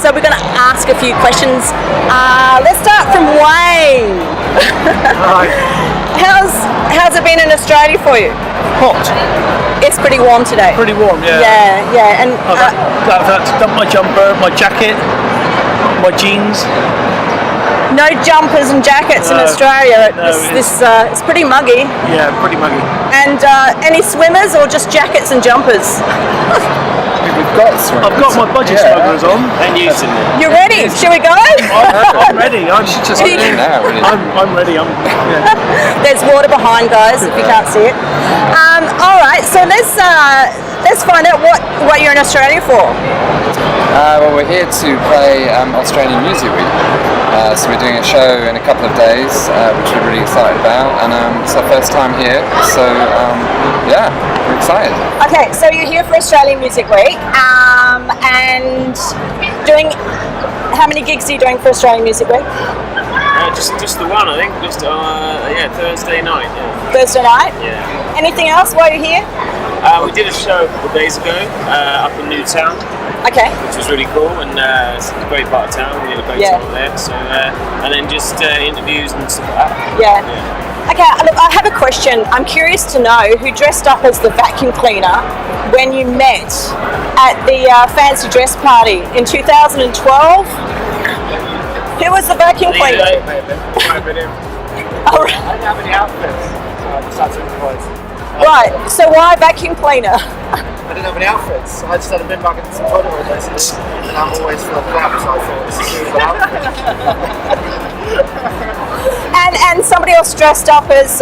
So we're going to ask a few questions. Let's start from Wayne. Right. How's it been in Australia for you? Hot. It's pretty warm today. Pretty warm, yeah. Yeah. And I've had to dump my jumper, my jacket, my jeans. no jumpers and jackets in Australia. No, It's pretty muggy. Yeah, pretty muggy. And any swimmers or just jackets and jumpers? We've got swimmers. I've got my budget smugglers on. And using it. You ready? Shall we go? I'm ready. I'm Just do now, really. I'm ready. There's water behind, guys, if you can't see it. All right, so let's find out what you're in Australia for. Well, we're here to play Australian Music Week. So we're doing a show in a couple of days, which we're really excited about, and it's our first time here. So yeah, we're excited. Okay, so you're here for Australian Music Week, and doing. How many gigs are you doing for Australian Music Week? Just the one, I think. Just Thursday night. Yeah. Thursday night. Yeah. Anything else while you're here? We did a show a couple of days ago up in Newtown, Okay. which was really cool, and it's a great part of town. We did a great Yeah. time there. So and then just interviews and stuff like that. Yeah. Okay, look, I have a question. I'm curious to know who dressed up as the vacuum cleaner when you met at the fancy dress party in 2012. Who was the vacuum cleaner? Oh, right. I didn't have any outfits, so I just had to improvise. Right, so why vacuum cleaner? I didn't have any outfits, so I just had a bin bag and some toilet roll basically. And I'm always full of crap, so I thought this is a suitable outfit. And somebody else dressed up as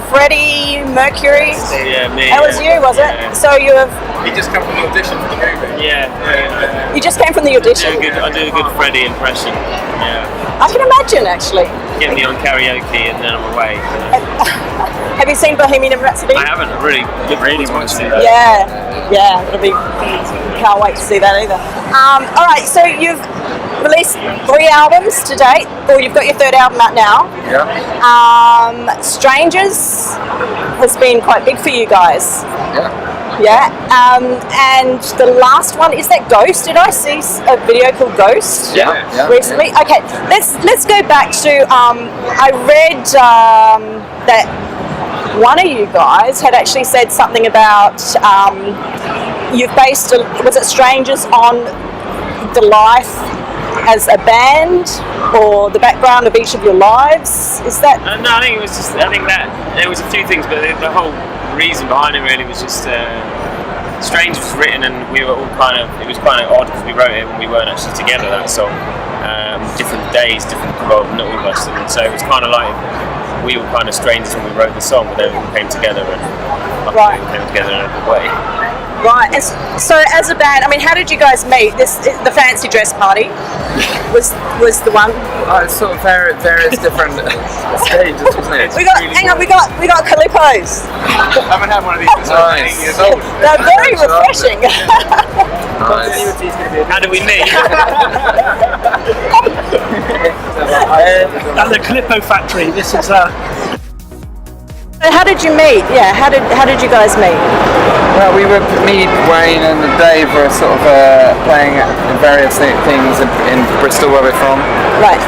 Freddie Mercury. Yeah, me. That was you, was Yeah. it? So you have He just come from the audition for the movie. Yeah. you just came from the I audition. do a good Freddie impression. Yeah. I can imagine actually. Get me on karaoke and then I'm away. Have you seen Bohemian Rhapsody? I haven't really want to see that. Yeah, it'll be. Can't wait to see that either. All right, so you've released 3 albums to date, or you've got your 3rd album out now. Yeah. Strangers has been quite big for you guys. Yeah. Yeah, and the last one is that Ghost. Did I see a video called Ghost? Yeah. Recently. Okay, let's go back to. I read that one of you guys had actually said something about you've based was it Strangers on the life as a band or the background of each of your lives? Is that? No, I think it was just. I think that there was a few things, but the whole reason behind it really was just Strange was written and we were all it was kind of odd because we wrote it when we weren't actually together, that song. Different days, not all of us, and so it was kind of like we were kind of strangers when we wrote the song, but then we all came together and Right. we came together in a good way. Right, and so as a band, I mean, how did you guys meet? The fancy dress party was the one. It's sort of various different stages, wasn't it? We got Calippos. I haven't had one of these since I was 8 years old. They're very refreshing. Nice. How did we meet? At the Calippo factory. This is So how did you meet? Yeah, how did you guys meet? Well, me, Wayne, and Dave were sort of playing in various things in Bristol, where we're from. Right.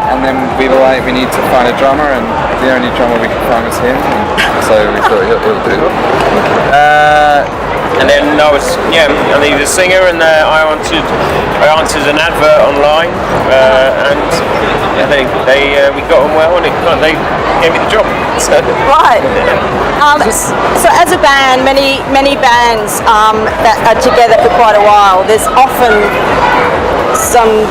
And then we were like, we need to find a drummer, and the only drummer we could find was him. And so we thought he'll do it. And then I was he was a singer, and I answered an advert online, and we got on well, and they gave me the job. So. Right. So as a band, many bands that are together for quite a while, there's often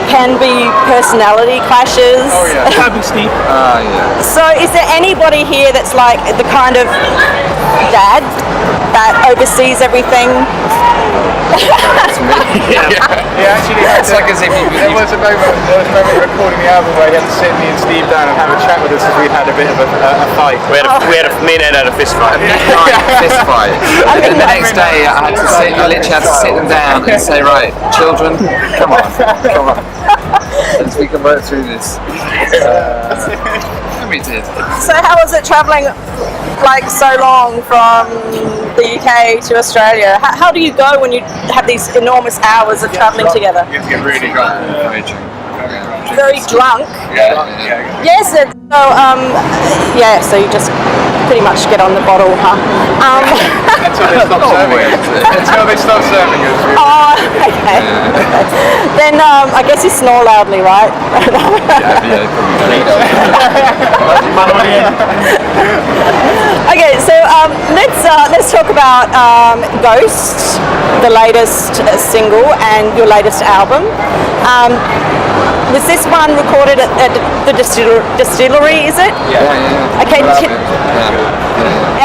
can be personality clashes. Oh yeah. Cabby Steve. Yeah. So is there anybody here that's like the kind of dad that oversees everything? Actually, It's like as if there was a moment recording the album where he had to sit me and Steve down and have a chat with us as we had a bit of a fight. Me and Ed had a fist fight. fist fight. And the next day I literally had to sit them down and say, right, children, come on. Since we can work through this. we did. So how was it travelling like so long from the UK to Australia? How do you go when you have these enormous hours of travelling together? You have to get really drunk. Very drunk. Yeah. Yes. So so you just pretty much get on the bottle, huh? Until they stop serving us. Until they stop serving us. Oh, okay. Then I guess you snore loudly, right? Okay, so let's talk about Ghost, the latest single and your latest album. Was this one recorded at the distillery, is it? Yeah. Okay.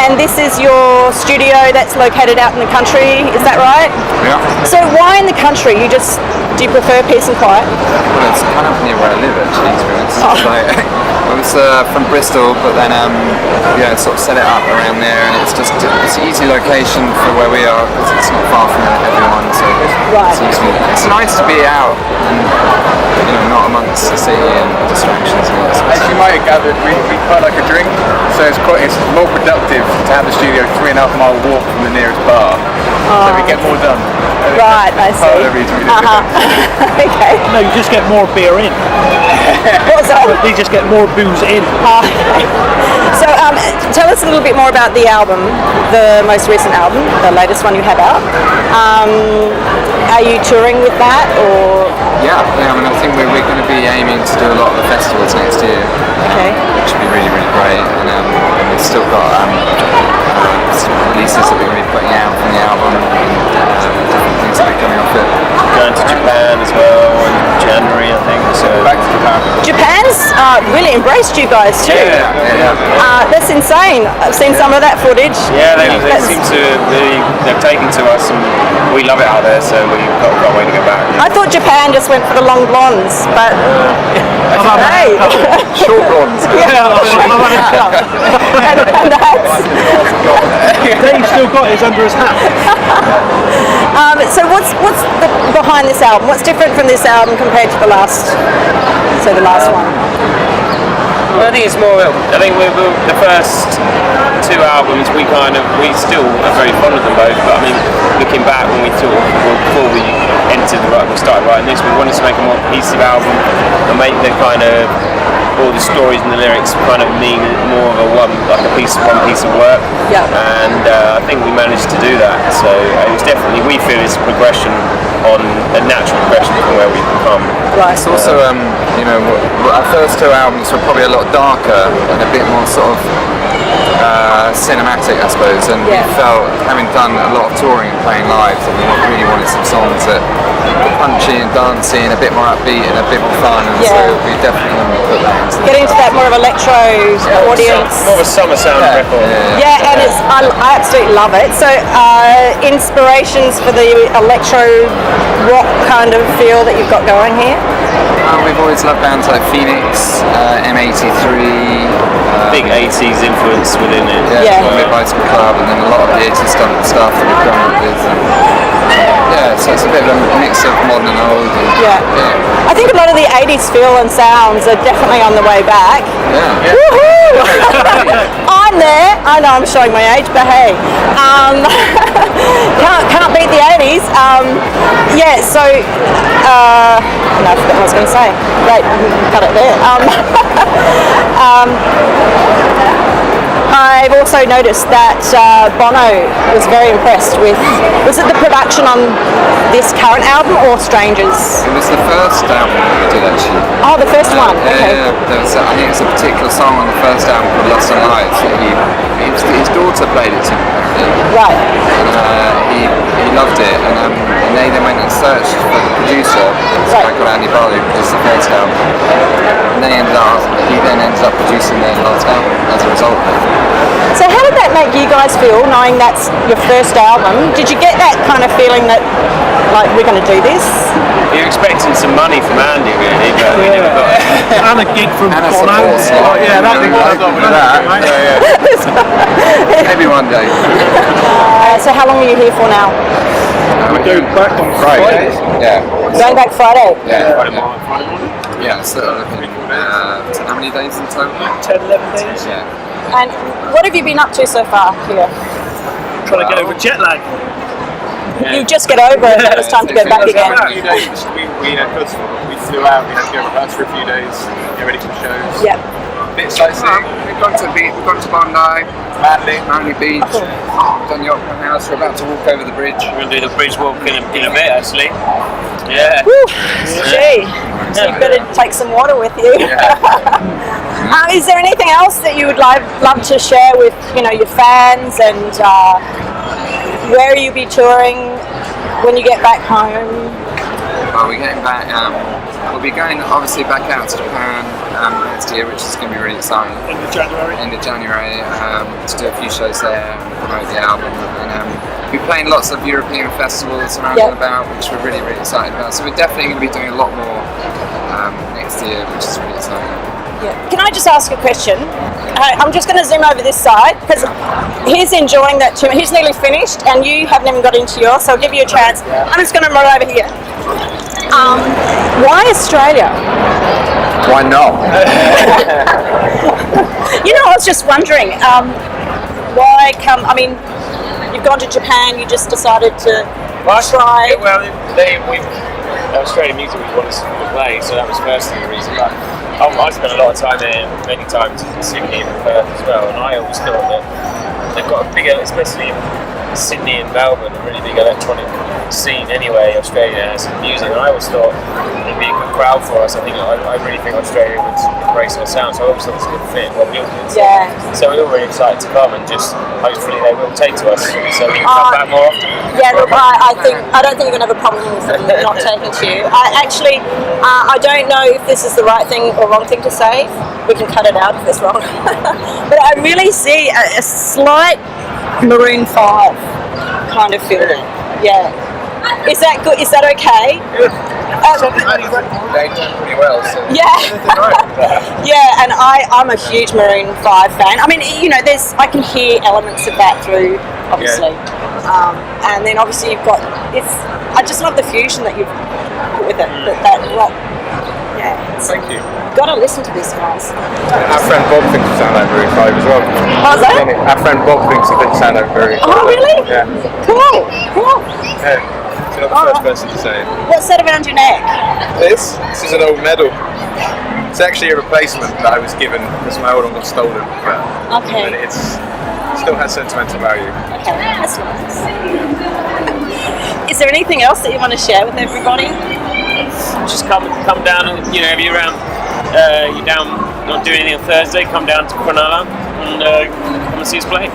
And this is your studio that's located out in the country, is that right? Yeah. So why in the country? Do you prefer peace and quiet? Well, it's kind of near where I live, actually, to be honest. I was from Bristol, but then sort of set it up around there, and it's an easy location for where we are because it's not far from everyone. So it's nice to be out and not amongst the city and distractions. And as you might have gathered, we quite like a drink, so it's more productive to have the studio 3.5 mile walk from the nearest bar, so we get more done. Right, I see. Part of the reason we do it. Okay. No, you just get more beer in. What's that? You just get more booze in. Okay. So tell us a little bit more about the album, the most recent album, the latest one you have out. Are you touring with that, or? Yeah. I mean, I think we're going to be aiming to do a lot of the festivals next year, which would be really, really great. And we've still got releases that we're going to be putting out from the album, and different things that are coming off it. Going to Japan as well in January, I think. So Back to Japan. Japan's really embraced you guys too. Yeah. That's insane. I've seen some of that footage. yeah, they seem to really, they've taken to us, and we love it out there. So we've got a way to go back. I thought Japan just went for the long blondes, but hey. Short blondes. And hats. Dave's still got his under his hat. So what's behind this album? What's different from this album compared to the last one? Well, I think it's more. I think we're the first two albums. We still are very fond of them both. But I mean, looking back when we thought before we started writing this, we wanted to make a more cohesive album and make the kind of all the stories and the lyrics kind of mean more of one piece of work. Yeah. And I think we managed to do that. So it was definitely, we feel it's a progression on a natural progression from where we've come. Right. It's also, our first two albums were probably a lot darker and a bit more sort of cinematic, I suppose. And we felt, having done a lot of touring and playing live, that we really wanted some songs that were punchy and dancey and a bit more upbeat and a bit more fun. And so we definitely want to put that into Get into that more of electro audience. More of a summer sound record. Yeah, and I absolutely love it. So inspirations for the electro rock kind of feel that you've got going here? We've always loved bands like Phoenix, M83. Big 80s influence within it. Bombay Bicycle Club, and then a lot of the 80s stuff that we've grown up with. So it's a bit of a mix of modern and old. I think a lot of the 80s feel and sounds are definitely on the way back. Woohoo! I'm there. I know I'm showing my age, but hey, can't beat the 80s. So no, I forgot what I was going to say. Right, cut it there. I've also noticed that Bono was very impressed with, was it the production on this current album or Strangers? It was the first album that we did, actually. Oh, the first one? Okay. I think it's a particular song on the first album called Lost in Lights that his daughter played it to me. Right. And he loved it, and they then went and searched for the producer, this guy called Andy Barley, who produced the first album. And he then ended up producing their last album as a result of it. So how did that make you guys feel, knowing that's your first album? Did you get that kind of feeling that, like, we're going to do this? We were expecting some money from Andy, really, but we never got it. And a gig from And a Bono. support slot. That'd be Like that. Maybe one day. So how long are you here for now? We go back on Friday. Yeah. Going back Friday? Yeah. Friday morning. Yeah, so looking how many days in total? 10, 11 days. Yeah. And what have you been up to so far here? Trying to get over jet lag. You just get over it, and it was time to go back again. A few days, because we flew out, we had to go rehearse for a few days, get ready for shows. Yep. Bit sightseeing. We've gone to the beach, we've gone to Bondi, Manly Beach, done the Opera House, we're about to walk over the bridge. We're going to do the bridge walk in a bit, actually. Yeah. Woo. Gee, so you better take some water with you. Is there anything else that you would love to share with your fans, and where will you be touring when you get back home? Well, we're getting back. We'll be going obviously back out to Japan next year, which is going to be really exciting. End of January. End of January to do a few shows there and promote the album. And we're playing lots of European festivals around and about, which we're really, really excited about. So we're definitely going to be doing a lot more next year, which is really exciting. Yeah. Can I just ask a question? I'm just going to zoom over this side because he's enjoying that too. He's nearly finished, and you haven't even got into yours, so I'll give you a chance. I'm just going to run over here. Why Australia? Why not? I was just wondering, why come? I mean, you've gone to Japan. You just decided to try. Australian music we wanted to play, so that was firstly the reason. But I spent a lot of time there, many times in Sydney and Perth as well, and I always thought that they've got a bigger, especially in Sydney and Melbourne, a really big electronic scene anyway. Australia has music, and I always thought it'd be a good crowd for us. I really think Australia would embrace our sound, so I always thought it was a good fit. What we all did. Yeah. So we're all really excited to come, and just hopefully they will take to us, so we can come back more often. Yeah, look, I don't think you're going to have a problem with them not taking to you. I don't know if this is the right thing or wrong thing to say. We can cut it out if it's wrong. But I really see a slight Maroon 5 kind of feeling. Yeah. Is that good? Is that okay? They done pretty well. So. Yeah, and I'm a huge Maroon 5 fan. I mean, I can hear elements of that through, obviously. And then obviously you've got I just love the fusion that you've put with it, that rock. Yeah. Thank you. Got to listen to this, guys. Our friend Bob thinks we sound like Maroon 5 as well. How's that? Our friend Bob thinks we sound like Maroon 5. Oh, really? Yeah. Cool. Yeah. You're not the first person to say it. What's that around your neck? This is an old medal. It's actually a replacement that I was given because my old one got stolen. Okay. And it still has sentimental value. Okay, that's nice. Is there anything else that you want to share with everybody? Just come down, and if you're around, you're down not doing anything on Thursday, come down to Cronulla and come and see us play.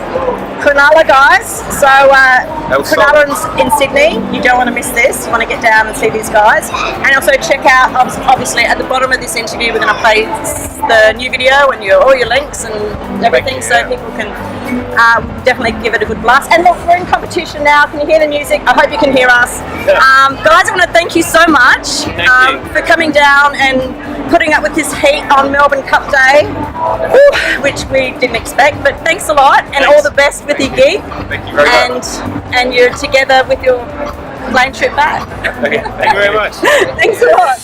Cronulla, guys. So Cronulla's in Sydney. You don't want to miss this. You want to get down and see these guys. And also check out, obviously, at the bottom of this interview, we're going to play the new video and all your links and everything, so people can definitely give it a good blast. And look, we're in competition now. Can you hear the music? I hope you can hear us. Guys, I want to thank you so much for coming down and putting up with this heat on Melbourne Cup Day, which we didn't expect, but thanks a lot, and all the best with your gig. Thank you very much. And you're together with your plane trip back. Thank you very much. Thanks a lot.